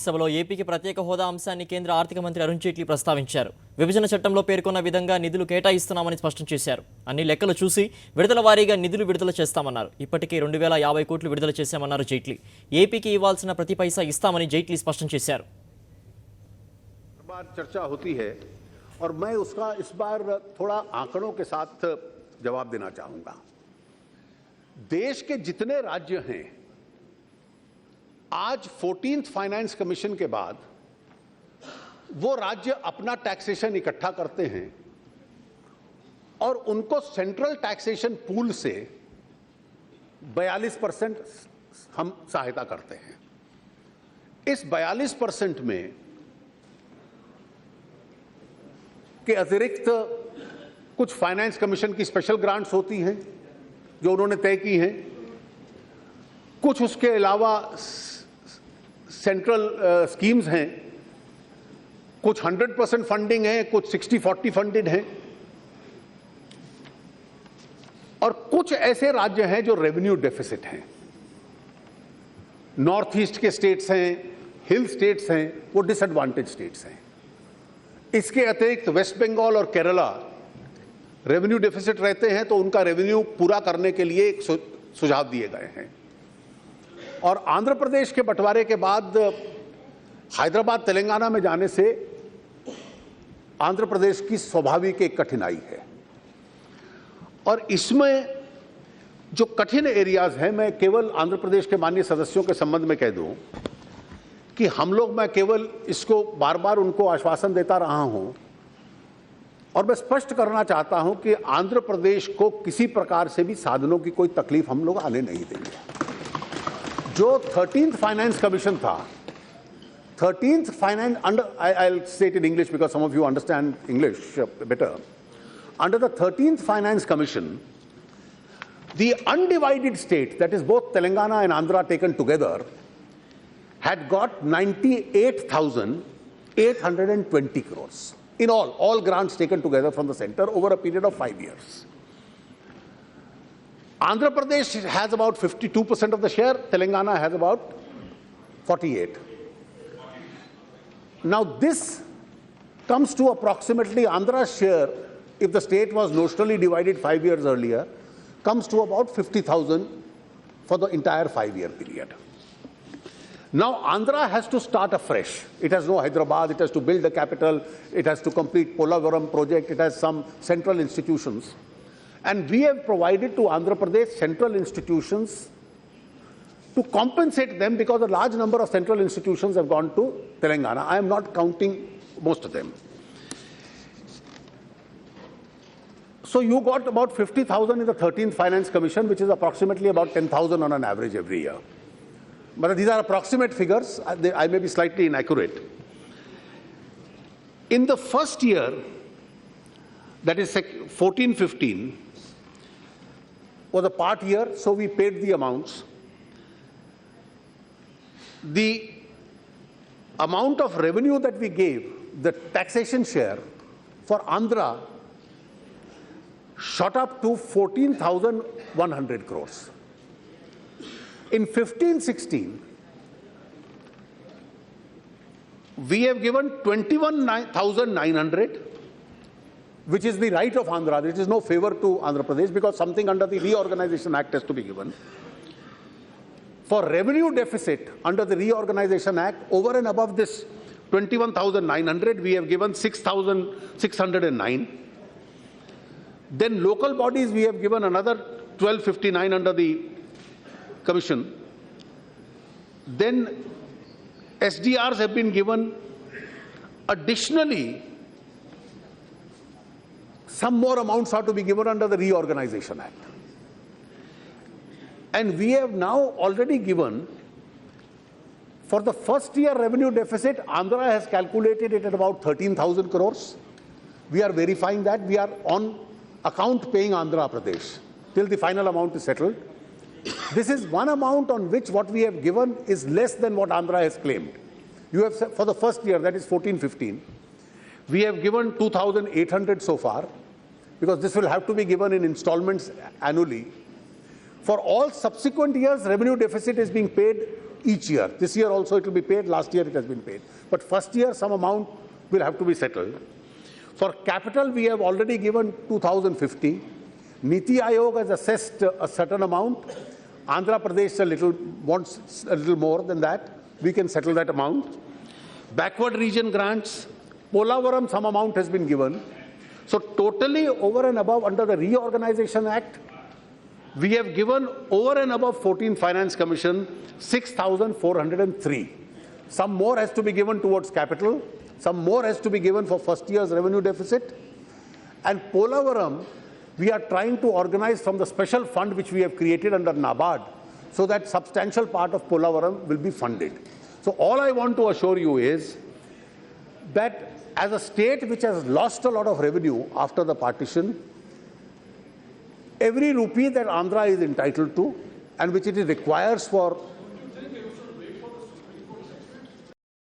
సభలో ఏపీకి ప్రత్యేక హోదా అంశాన్ని కేంద్ర ఆర్థిక మంత్రి అరుణ్ జైట్లీ ప్రస్తావించారు. విభజన చట్టంలో పేర్కొన్న విధంగా నిధులు కేటాయిస్తున్నామని స్పష్టం చేశారు. అన్ని లెక్కలు చూసి విడుదల వారీగా నిధులు విడుదల చేస్తామన్నారు. ఇప్పటికే 2050 కోట్లు విడుదల చేశామన్నారు జైట్లీ. ఏపీకి ఇవ్వాల్సిన ప్రతి పైసా ఇస్తామని జైట్లీ స్పష్టం చేశారు. चर्चा होती है और मैं उसका इस बार थोड़ा आंकड़ों के साथ जवाब देना चाहूंगा। देश के जितने राज्य हैं आज 14th फाइनेंस कमीशन के बाद वो राज्य अपना टैक्सेशन इकट्ठा करते हैं और उनको सेंट्रल टैक्सेशन पूल से 42% हम सहायता करते हैं। इस 42% में के अतिरिक्त कुछ फाइनेंस कमीशन की स्पेशल ग्रांट्स होती हैं जो उन्होंने तय की हैं, कुछ उसके अलावा सेंट्रल स्कीम्स हैं, कुछ 100% फंडिंग है, कुछ 60-40 फंडेड है और कुछ ऐसे राज्य हैं जो रेवेन्यू डेफिसिट हैं। नॉर्थ ईस्ट के स्टेट्स हैं, हिल स्टेट्स हैं, वो डिसएडवांटेज स्टेट्स हैं। इसके अतिरिक्त वेस्ट बंगाल और केरला रेवेन्यू डेफिसिट रहते हैं तो उनका रेवेन्यू पूरा करने के लिए एक सुझाव दिए गए हैं। और आंध्र प्रदेश के बंटवारे के बाद हैदराबाद तेलंगाना में जाने से आंध्र प्रदेश की स्वाभाविक एक कठिनाई है और इसमें जो कठिन एरियाज हैं, मैं केवल आंध्र प्रदेश के माननीय सदस्यों के संबंध में कह दूं कि हम लोग, मैं केवल इसको बार बार उनको आश्वासन देता रहा हूं और मैं स्पष्ट करना चाहता हूं कि आंध्र प्रदेश को किसी प्रकार से भी साधनों की कोई तकलीफ हम लोग आने नहीं देंगे। जो 13th फाइनेंस कमीशन था, 13th finance under, I'll say it in English because some of you understand English better. Under the 13th finance commission, the undivided states, that is both Telangana and Andhra taken together, had got 98,820 crores in all grants taken together from the center over a period of 5 years. Andhra Pradesh has about 52% of the share, Telangana has about 48. Now this comes to approximately, Andhra's share, if the state was notionally divided 5 years earlier, comes to about 50,000 for the entire 5-year period. Now Andhra has to start afresh. It has no Hyderabad, it has to build the capital, it has to complete Polavaram project, it has some central institutions. And we have provided to Andhra Pradesh central institutions to compensate them because a large number of central institutions have gone to Telangana. I am not counting most of them. So you got about 50,000 in the 13th Finance Commission, which is approximately about 10,000 on an average every year. But these are approximate figures. I may be slightly inaccurate. In the first year, that is 14-15, was a part year, so we paid the amounts. The amount of revenue that we gave, the taxation share for Andhra, shot up to 14,100 crores. In 15-16, we have given 21,900, which is the right of Andhra. There is no favor to Andhra Pradesh because something under the Reorganization Act has to be given. For revenue deficit under the Reorganization Act, over and above this 21,900, we have given 6,609. Then local bodies, we have given another 1,259 under the commission. Then SDRs have been given. Additionally, some more amounts are to be given under the Reorganization Act. And we have now already given, for the first year revenue deficit, Andhra has calculated it at about 13,000 crores. We are verifying that. We are on account paying Andhra Pradesh till the final amount is settled. This is one amount on which what we have given is less than what Andhra has claimed. You have, for the first year, that is 14-15, we have given 2,800 so far, because this will have to be given in installments annually. For all subsequent years, revenue deficit is being paid each year. This year also it will be paid, last year it has been paid. But first year some amount will have to be settled. For capital, we have already given 2,050. Niti Aayog has assessed a certain amount. Andhra Pradesh wants a little more than that. We can settle that amount. Backward region grants, Polavaram, some amount has been given. So totally over and above under the Reorganization Act, we have given over and above 14 Finance Commission 6,403. Some more has to be given towards capital. Some more has to be given for first year's revenue deficit. And Polavaram, we are trying to organize from the special fund which we have created under NABARD so that substantial part of Polavaram will be funded. So all I want to assure you is that as a state which has lost a lot of revenue after the partition, every rupee that Andhra is entitled to and which it requires for